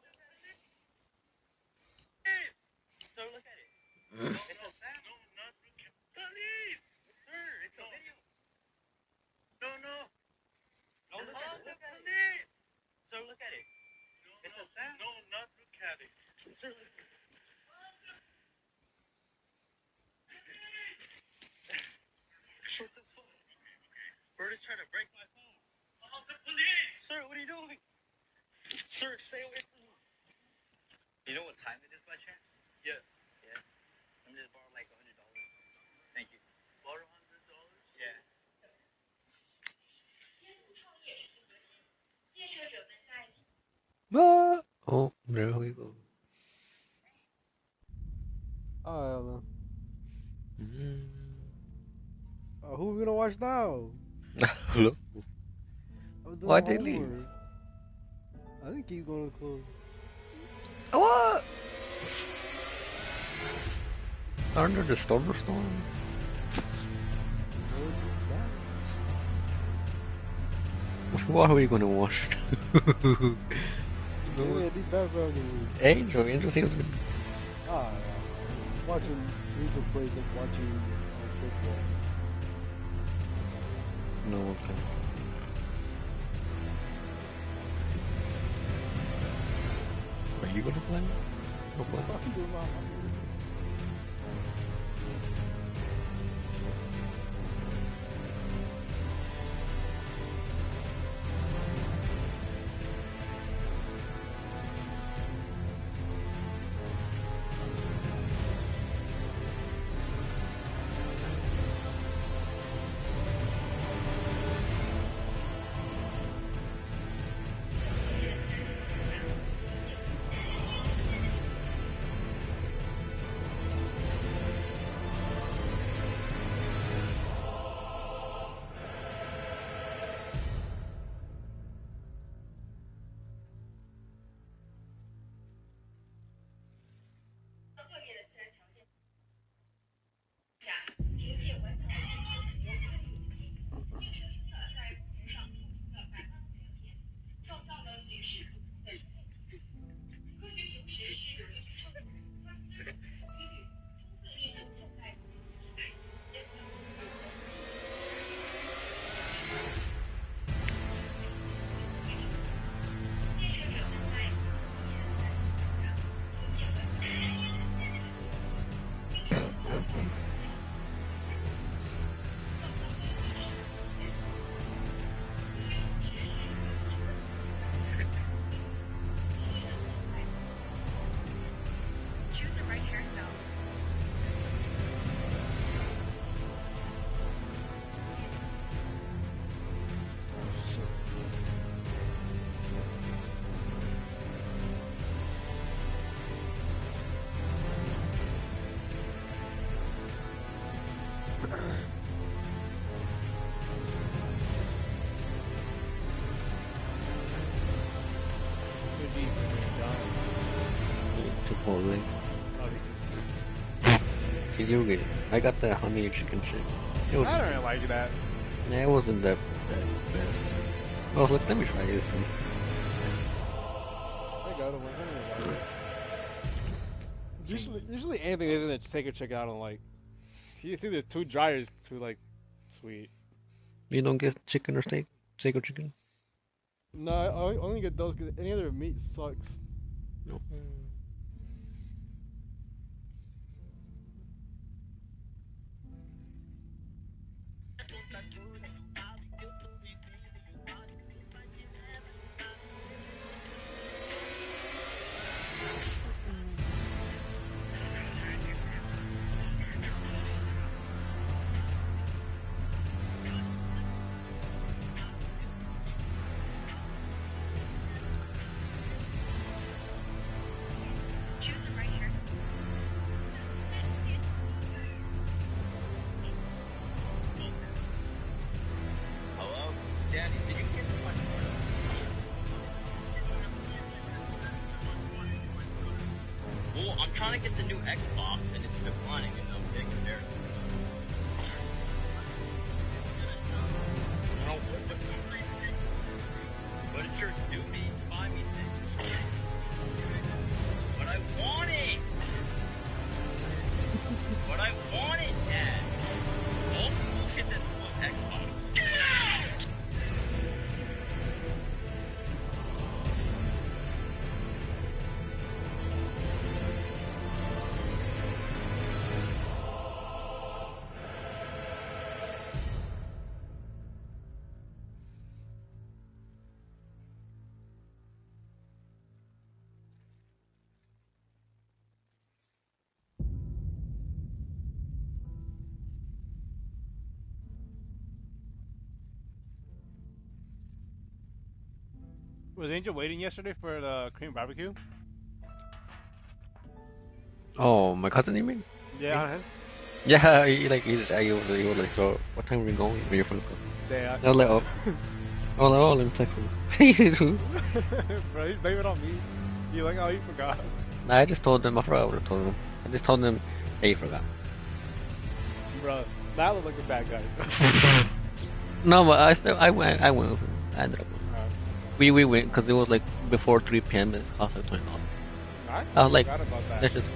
Sir, look at it. No, it's no, a sound. No, not look at police. Sir, it's a video. No, no. No, look at it. Look at it. Sir, look at it. No, it's a sound. No, not look at it. Sir, look. What the fuck? Bird is trying to break my phone. Call the police. Sir, what are you doing? Sir, stay away from me. You know what time it is by chance? Yes. Yeah. Let me just borrow like $100. Thank you. Borrow $100? Yeah. What? Oh, there we go. I don't know. Mm. Who we gonna watch now? Hello? I'm doing Why'd they leave? homework. I think he's gonna close. What? Under the storm storm? Words and sounds. What are we gonna watch? Give No, me a deep background music. Angel seems to be. Ah, yeah. Watching Angel plays like watching football. No, okay. Are you gonna play? No play. Choose the right hairstyle. Good deep. Chipotle. Oh, me Did you get it? I got that honey chicken shit. It too. was, I don't really like that. yeah, it wasn't that best. I was like, let me try this one. I got it. I don't really like it. Usually anything isn't a take or check out on like. See, it's either too dry or it's too like sweet. You don't get chicken or steak or chicken? No, I only get those because any other meat sucks. No. Choose the right hairstyle. Hello? Daddy, did you get to my door? Well, I'm trying to get the new Xbox and it's declining in the big comparison. Well, but it's your duty to buy me things. But I want it! But I want it, Dad! All the cool kids that want Xbox. Was Angel waiting yesterday for the cream barbecue? Oh, my cousin, you mean? Yeah, Yeah, he was like, so what time are we going? When you're from yeah. I was like, oh, let me text him. Bro, he's blaming it on me. You're like, oh, he forgot. I just told him, I forgot what I told him. I just told him, hey, you forgot. Bro, that looked like a bad guy. No, but I went with him. I ended up winning. We went because it was like before 3 p.m. It's cost like $20. I I was like, forgot about that. let's just.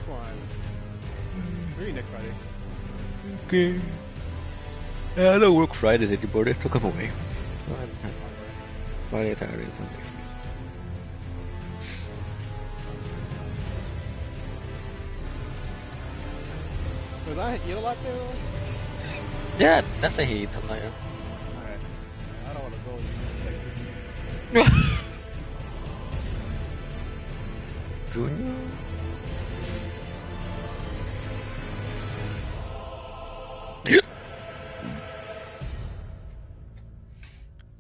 Come on. Maybe next Friday. Okay. I don't work Fridays anymore. They took them away. So I have Friday, Saturday, Sunday. Was I eat a lot there? Though? Yeah, that's a heat a liar. Alright. I don't want to go. Junior.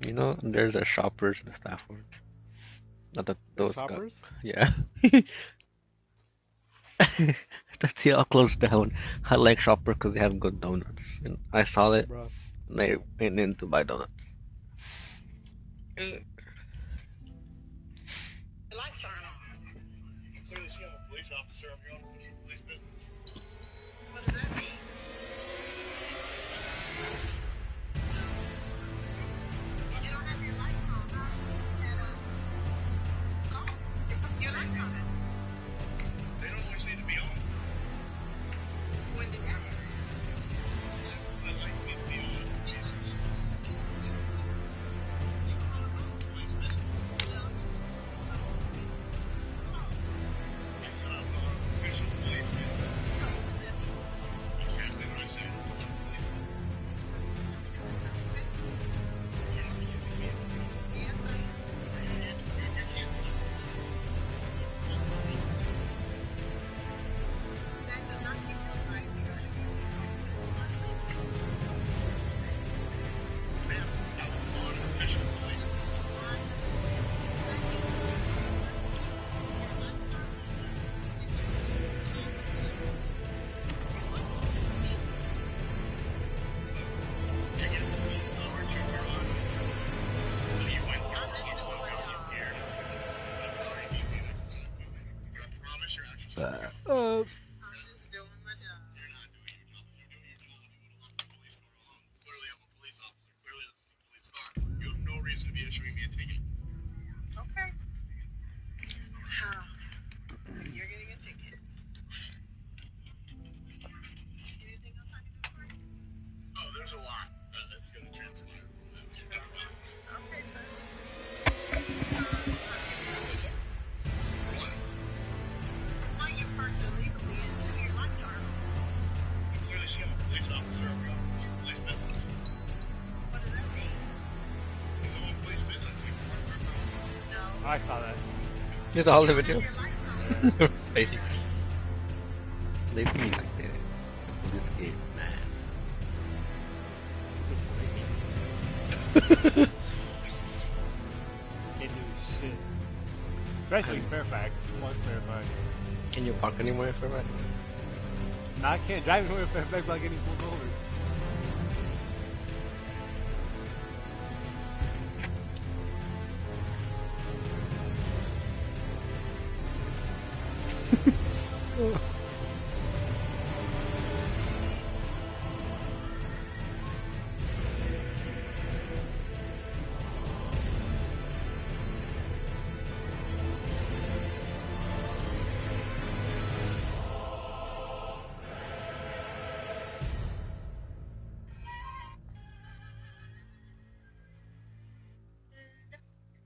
You know, there's a shoppers in the Stafford. Not that those got. Shoppers? Yeah. That's all closed down. I like shopper because they have good donuts. And I saw it. Bro. And I went in to buy donuts. The lights aren't on. You can clearly see I'm a police officer. I'm your own official police business. What does that mean? You don't have your lights on, huh? Call. Put your lights on. They don't always need to be on. When did that happen? My lights need to be on. Police business. I said I'm not official police business. Exactly what I said. Police. You're not using me as a yes, I am. You can't. That does not give you a right because you're a police officer. Ma'am, I was on an official police. I understand what you're saying. Your lights are on. You get to see how our trooper on. You went through I'm just doing my job. here. I promise your exercise. Uh, I'm just doing my job. You're not doing your job. If you're doing your job, you would have left the police car on. Clearly, I'm a police officer. Clearly, this is a police car. You have no reason to be issuing me a ticket. Okay. You're getting a ticket. Anything else I can do for you? Oh, there's a lot that's going to transpire from this. Okay, sir. I'm giving you a ticket. For what? Why you parked illegally and two your lights aren't on? You clearly see I'm a police officer. I'm your own police business. What does that mean? Because I'm on police business. You can park wherever I want. No. I saw that. You the whole You don't video. have your lights on. Basically. They be like that. This game, man. Can't do shit. Especially in Fairfax. Fuck Fairfax. Can you park anywhere for that? Nah, I can't drive anywhere in Fairfax without getting pulled over.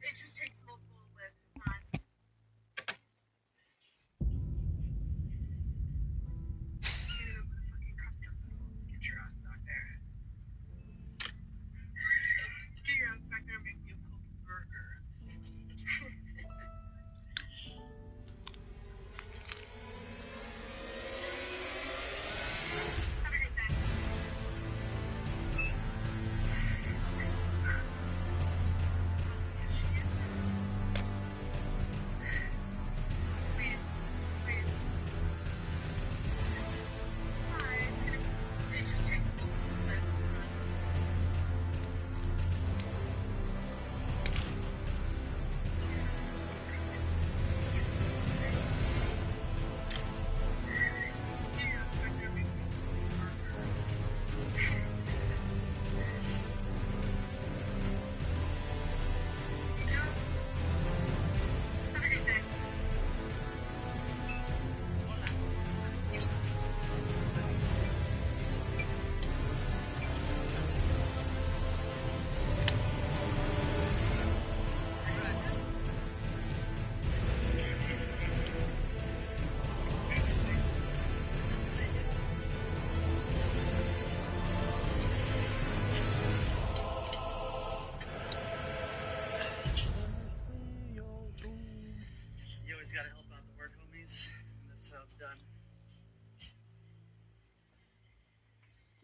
It just takes multiple lives sometimes.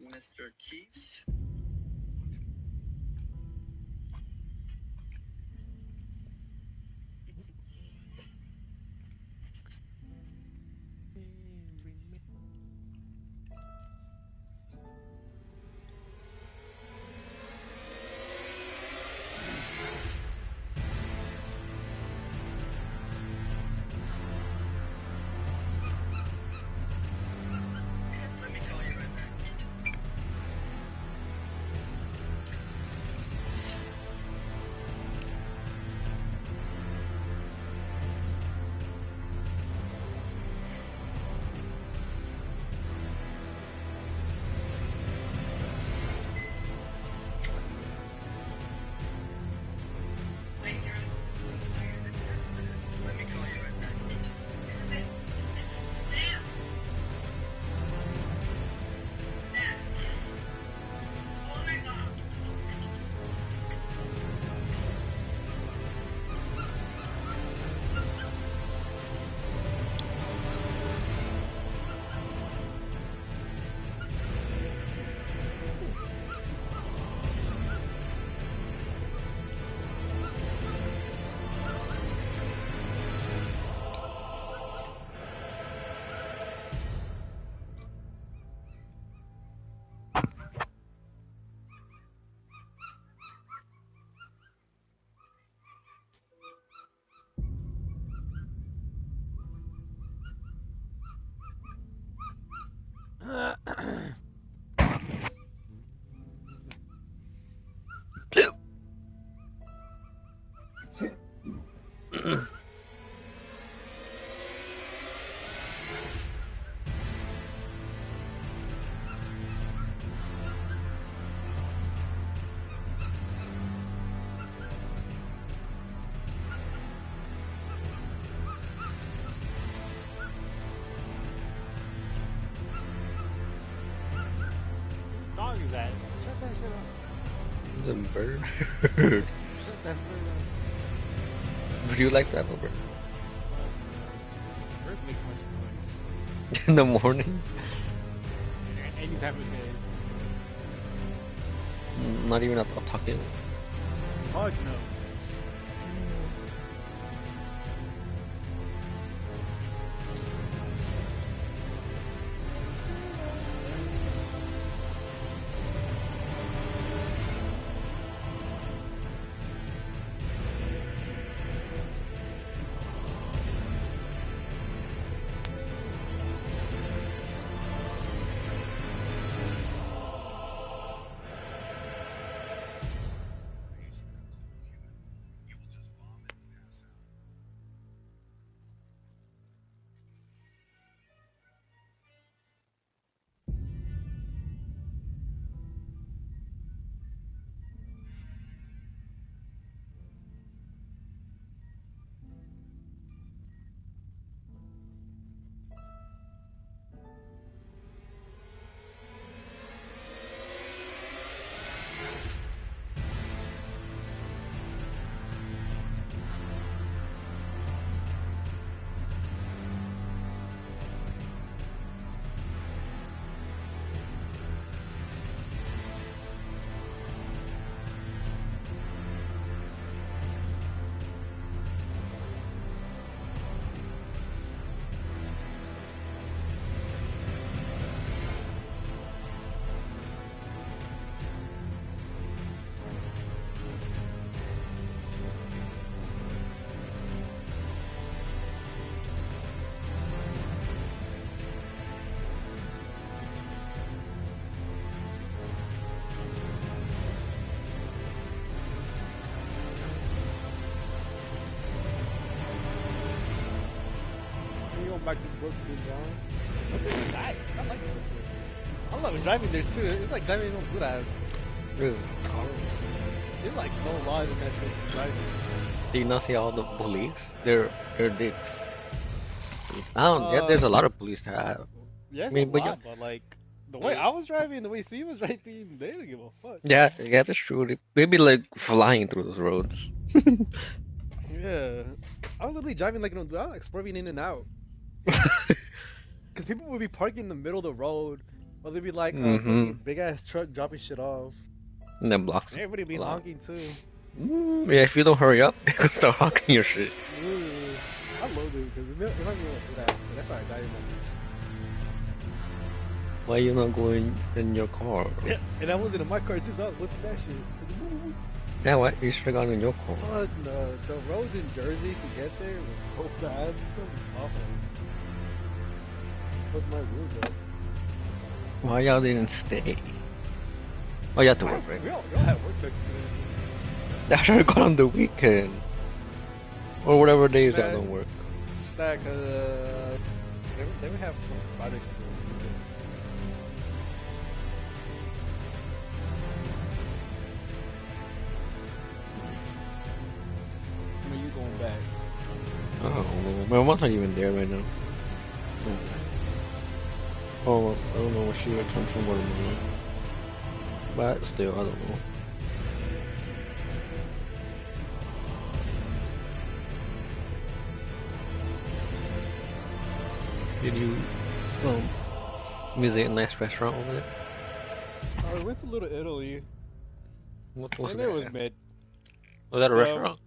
Mr. Keith. Let me call you right back. Let me call you right back. Damn. Damn. Oh my god. Dog is that? Shut that shit up. It's a bird. Shut that bird up. Would you like to have a bird? Birds make much noise. In the morning? Any time of day. Not even a talking. Fuck no. Back to Brooklyn, bro. Brooklyn's nice. I like Brooklyn. I love driving there too. It's like driving on good ass. This is horrible. There's like no laws in that place to drive. Do you not see all the police? They're dicks. I don't. Yeah, there's a lot of police that. Yes, I mean, a but lot, but like the way I was driving, the way C was driving, they didn't give a fuck. yeah, that's true. They be like flying through those roads. Yeah, I was literally driving like I was like swerving in and out because people would be parking in the middle of the road, Or they'd be like a Mm-hmm. fucking big ass truck dropping shit off. And then blocks And everybody a be lot. honking too. Yeah, if you don't hurry up, they could start hawking your shit. Literally. I loved it because it reminded me of a good ass. So that's why I died in that Why you not going in your car? bitch. And I wasn't in my car too, so I was whipping that shit. Yeah, what? You should have gone in your car. Fuck no. The roads in Jersey to get there was so bad. So many potholes. Fuck my wheels up. Why y'all didn't stay? Oh, you have to work, right? We all had work next to I should have gone on the weekend. Or whatever days y'all Man. don't work. that because they would have projects to do. When are you going back? Oh, my mom's not even there right now. Oh, I don't know when she returns from work tomorrow. But still, I don't know. Did you visit a nice restaurant over there? We went to Little Italy, What was and that? it was mid. Was that a restaurant?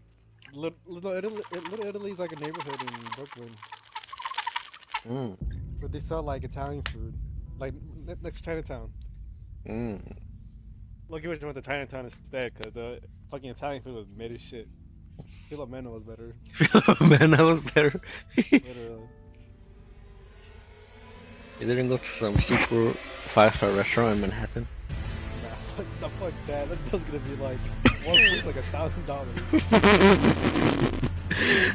Little Italy's like a neighborhood in Brooklyn Mm. where they sell like Italian food, like next to Chinatown. Mm. Lucky wish I went to Chinatown instead, cause the fucking Italian food was mid as shit. Filomeno was better. Man, that was better. Literally. You didn't go to some super five-star restaurant in Manhattan? Fuck that. That was gonna be like one food's like $1,000.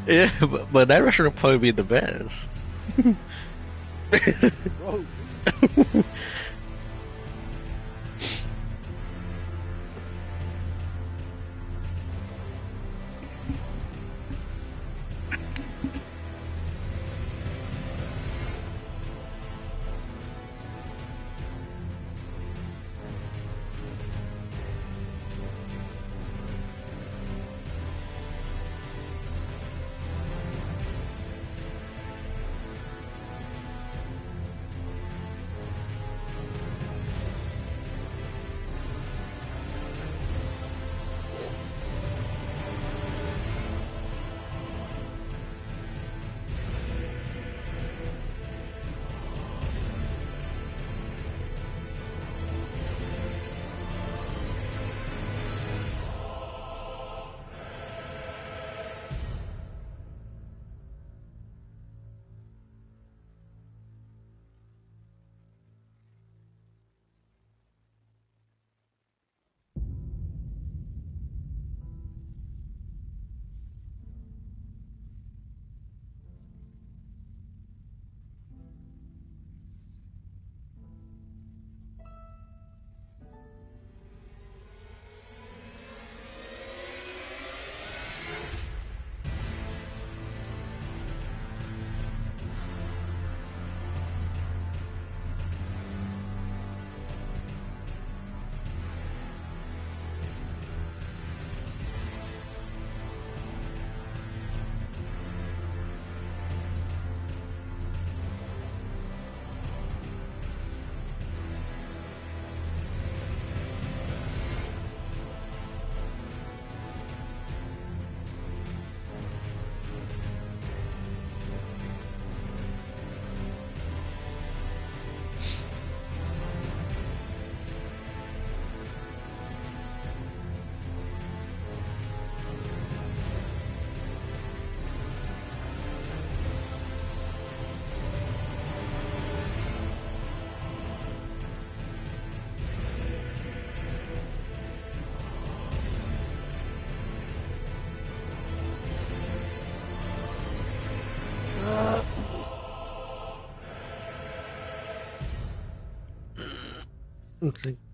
Yeah, but that restaurant would probably be the best. Bro,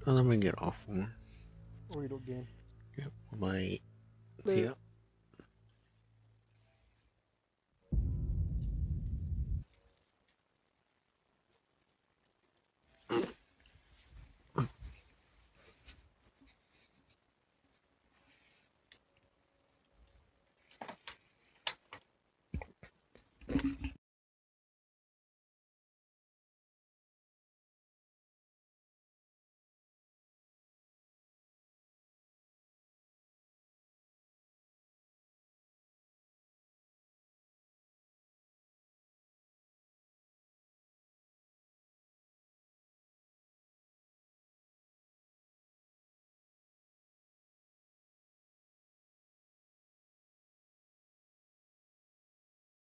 Let me get off one. Oreo game. Yep, my Man, see ya.